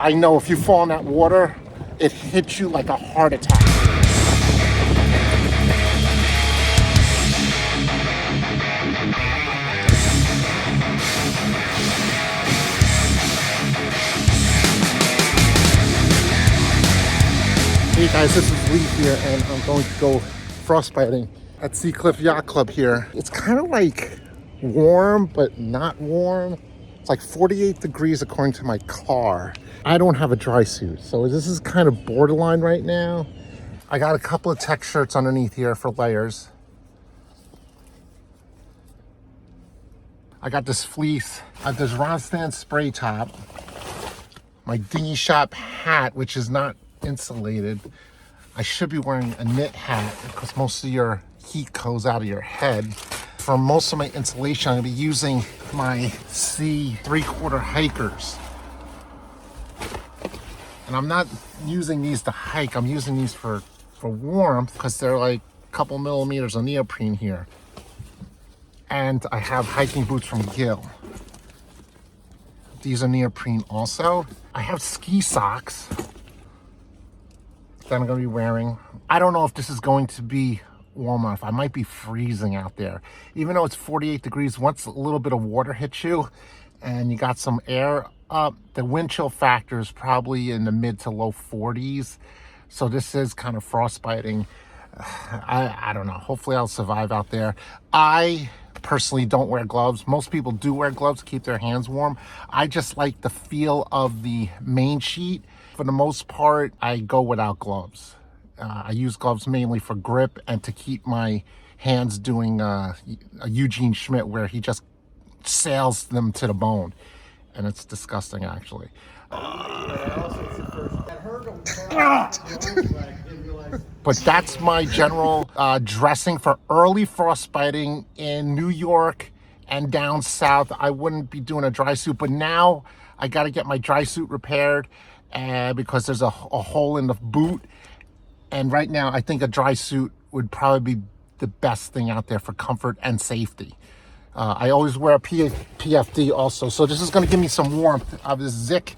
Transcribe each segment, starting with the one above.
I know if you fall in that water, it hits you like a heart attack. Hey guys, this is Lee here, and I'm going to go frostbiting at Seacliff Yacht Club here. It's kind of like warm, but not warm. It's like 48 degrees according to my car. I don't have a dry suit, so this is kind of borderline right now. I got a couple of tech shirts underneath here for layers. I got this fleece, this Ronstand spray top, my dinghy shop hat, which is not insulated. I should be wearing a knit hat because most of your heat goes out of your head. For most of my insulation, I'm gonna be using my C 3/4 hikers. And I'm not using these to hike, I'm using these for warmth because they're like a couple millimeters of neoprene here. And I have hiking boots from Gill. These are neoprene also. I have ski socks that I'm gonna be wearing. I don't know if this is going to be warm enough. I might be freezing out there. Even though it's 48 degrees, once a little bit of water hits you and you got some air up, the wind chill factor is probably in the mid to low 40s. So this is kind of frostbiting. I don't know. Hopefully I'll survive out there. I personally don't wear gloves. Most people do wear gloves to keep their hands warm. I just like the feel of the main sheet. For the most part, I go without gloves. I use gloves mainly for grip and to keep my hands doing a Eugene Schmidt where he just sails them to the bone. And it's disgusting, actually. But that's my general dressing for early frostbiting in New York and down south. I wouldn't be doing a dry suit, but now I got to get my dry suit repaired because there's a hole in the boot. And right now, I think a dry suit would probably be the best thing out there for comfort and safety. I always wear a PFD also. So this is going to give me some warmth. I have this Zic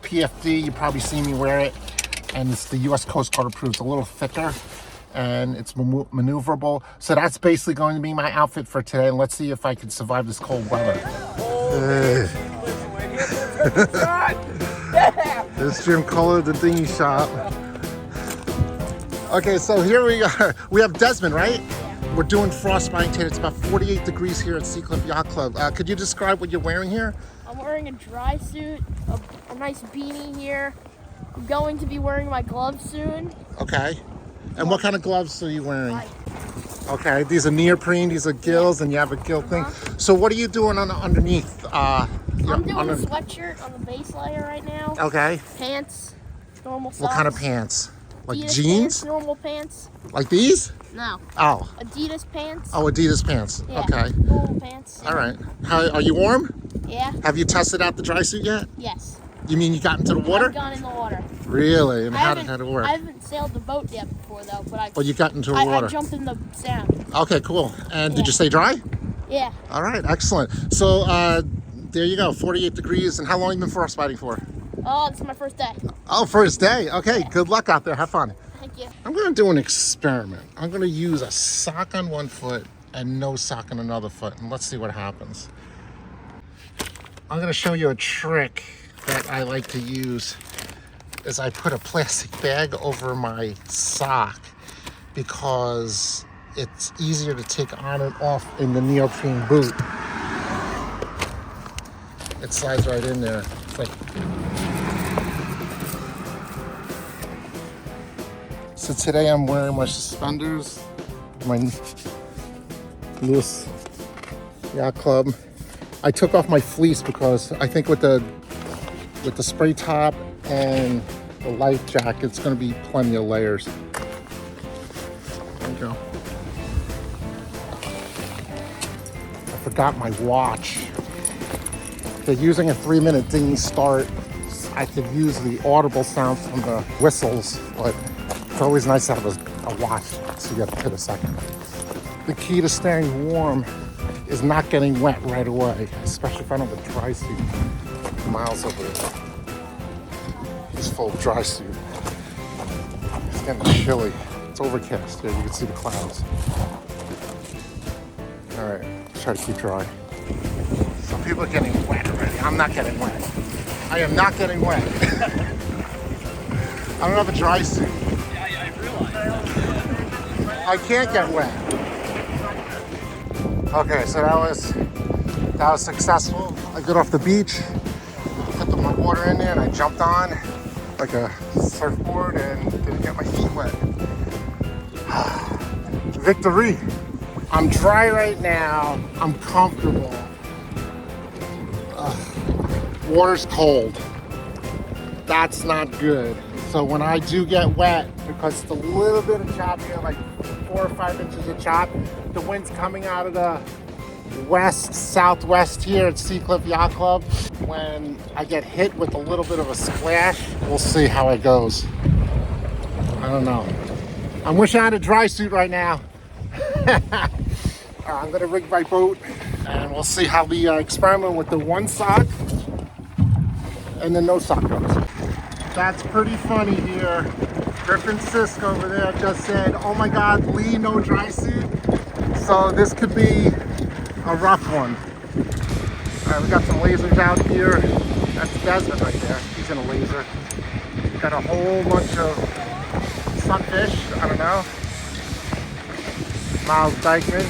PFD. You probably see me wear it. And it's the U.S. Coast Guard approved. It's a little thicker and it's maneuverable. So that's basically going to be my outfit for today. And let's see if I can survive this cold weather. There's Jim Kohler, the dinghy shop. Okay, so here we are. We have Desmond, right? We're doing frostbiting today. It's about 48 degrees here at Seacliff Yacht Club. Could you describe what you're wearing here? I'm wearing a dry suit, a nice beanie here. I'm going to be wearing my gloves soon. Okay. And what kind of gloves are you wearing? Okay, these are neoprene, these are Gills, and you have a Gill thing. So what are you doing underneath? I'm doing a sweatshirt on the base layer right now. Okay. Pants, normal socks. What kind of pants? Like Adidas jeans? Pants, normal pants. Like these? No. Oh. Adidas pants. Oh, Adidas pants. Yeah, okay. normal pants. All right. How are you warm? Yeah. Have you tested out the dry suit yet? Yes. You mean you got into the water? I've gone in the water. Really? And how did it work? I haven't sailed the boat yet before though, but you got into the water. I jumped in the sound. Okay, cool. And did you stay dry? Yeah. All right, excellent. So there you go, 48 degrees. And how long have you been frostbiting for? Oh, it's my first day. Oh, first day. Okay, yeah. Good luck out there. Have fun. Thank you. I'm going to do an experiment. I'm going to use a sock on one foot and no sock on another foot, and let's see what happens. I'm going to show you a trick that I like to use. Is I put a plastic bag over my sock because it's easier to take on and off in the neoprene boot. It slides right in there. It's like... So today I'm wearing my suspenders, my loose yacht club. I took off my fleece because I think with the spray top and the life jacket, it's going to be plenty of layers. There you go. I forgot my watch. They're using a 3-minute dinghy start. I could use the audible sound from the whistles, but it's always nice to have a watch so you have to hit a second. The key to staying warm is not getting wet right away, especially if I don't have a dry suit. Miles over there. is full dry suit. It's getting chilly. It's overcast. There, you can see the clouds. All right, let's try to keep dry. Some people are getting wet already. I'm not getting wet. I am not getting wet. I don't have a dry suit. I realize. I can't get wet. Okay, so that was successful. I got off the beach, put my water in there, and I jumped on like a surfboard and didn't get my feet wet. Victory! I'm dry right now. I'm comfortable. Water's cold. That's not good. So when I do get wet, because it's a little bit of chop here, like 4 or 5 inches of chop, the wind's coming out of the west, southwest here at Sea Cliff Yacht Club. When I get hit with a little bit of a splash, we'll see how it goes. I don't know. I'm wishing I had a dry suit right now. I'm gonna rig my boat and we'll see how the experiment with the one sock and the no sock goes. That's pretty funny here. Griffin Sisk over there just said, oh my God, Lee, no dry suit. So this could be a rough one. All right, we got some lasers out here. That's Desmond right there. He's in a laser. Got a whole bunch of Sunfish, I don't know. Miles Dykeman,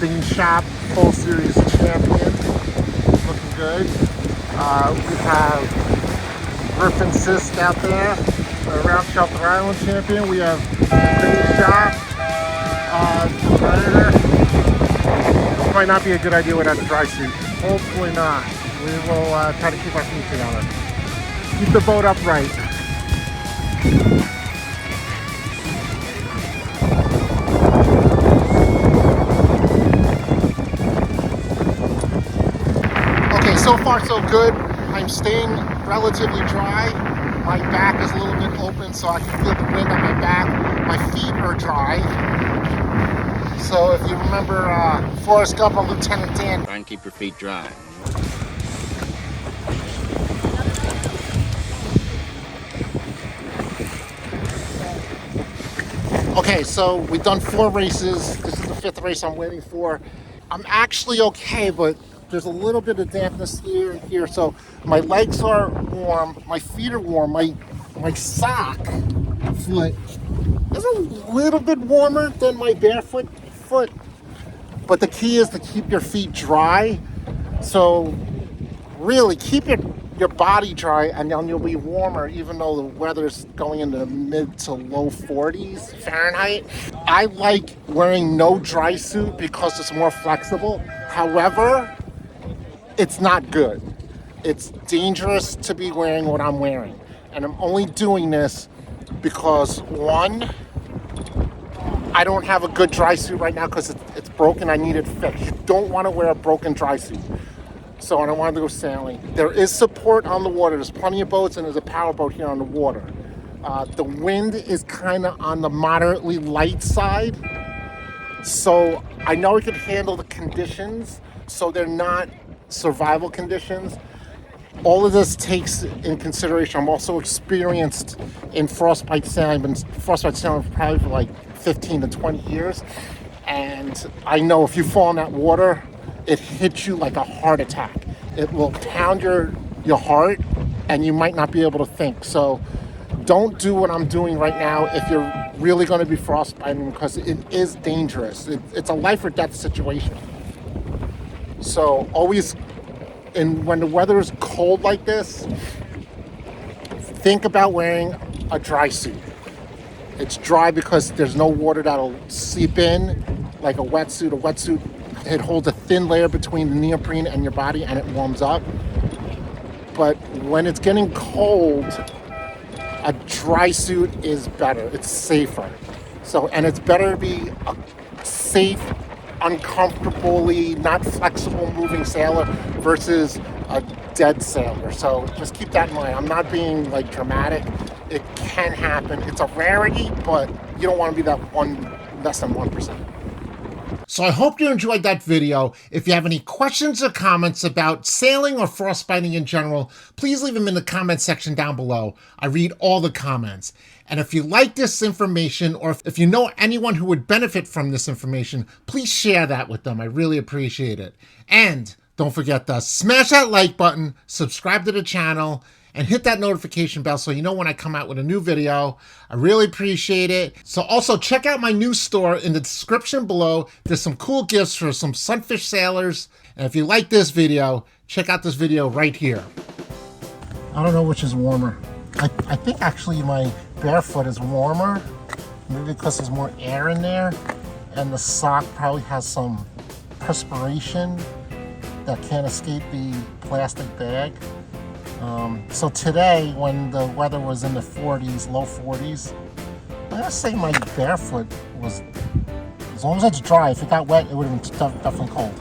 Bean Shop Full Series champion. Looking good. We have Griffin Sisk out there, Round Shelter Island champion. We have Bean Shop, Predator. This might not be a good idea without a dry suit. Hopefully not. We will try to keep our feet together. Keep the boat upright. Okay, so far so good. I'm staying relatively dry. My back is a little bit open so I can feel the wind on my back. My feet are dry. So if you remember Forrest Gump on Lieutenant Dan. Try and keep your feet dry. Okay, so we've done 4 races. This is the 5th race I'm waiting for. I'm actually okay, but there's a little bit of dampness here and here. So my legs are warm, my feet are warm, my sock foot is a little bit warmer than my barefoot foot. But the key is to keep your feet dry. So really keep your body dry and then you'll be warmer even though the weather's going into the mid to low 40s Fahrenheit. I like wearing no dry suit because it's more flexible. However, it's not good. It's dangerous to be wearing what I'm wearing. And I'm only doing this because, one, I don't have a good dry suit right now because it's broken. I need it fixed. You don't want to wear a broken dry suit. So I don't want to go sailing. There is support on the water. There's plenty of boats and there's a power boat here on the water. The wind is kind of on the moderately light side. So I know it can handle the conditions. So they're not survival conditions. All of this takes in consideration. I'm also experienced in frostbite sailing. I've been frostbite sailing probably for like 15 to 20 years. And I know if you fall in that water, it hits you like a heart attack. It will pound your heart and you might not be able to think. So don't do what I'm doing right now if you're really going to be frostbiting because it is dangerous. It's a life or death situation. So always, when the weather is cold like this, think about wearing a dry suit. It's dry because there's no water that'll seep in like a wetsuit. A wetsuit, it holds a thin layer between the neoprene and your body and it warms up. But when it's getting cold, a dry suit is better. It's safer. So, and it's better to be a safe, uncomfortably, not flexible moving sailor versus a dead sailor. So just keep that in mind. I'm not being like dramatic. It can happen. It's a rarity, but you don't want to be that less than 1%. So I hope you enjoyed that video. If you have any questions or comments about sailing or frostbiting in general, please leave them in the comment section down below. I read all the comments. And if you like this information, or if you know anyone who would benefit from this information, please share that with them. I really appreciate it. And don't forget to smash that like button, subscribe to the channel, and hit that notification bell so you know when I come out with a new video. I really appreciate it. So also check out my new store in the description below. There's some cool gifts for some Sunfish sailors. And if you like this video, check out this video right here. I don't know which is warmer. I think actually my barefoot is warmer, maybe because there's more air in there, and the sock probably has some perspiration that can't escape the plastic bag. So today, when the weather was in the 40s, low 40s, I'm gonna say my barefoot was, as long as it's dry, if it got wet, it would have been definitely cold.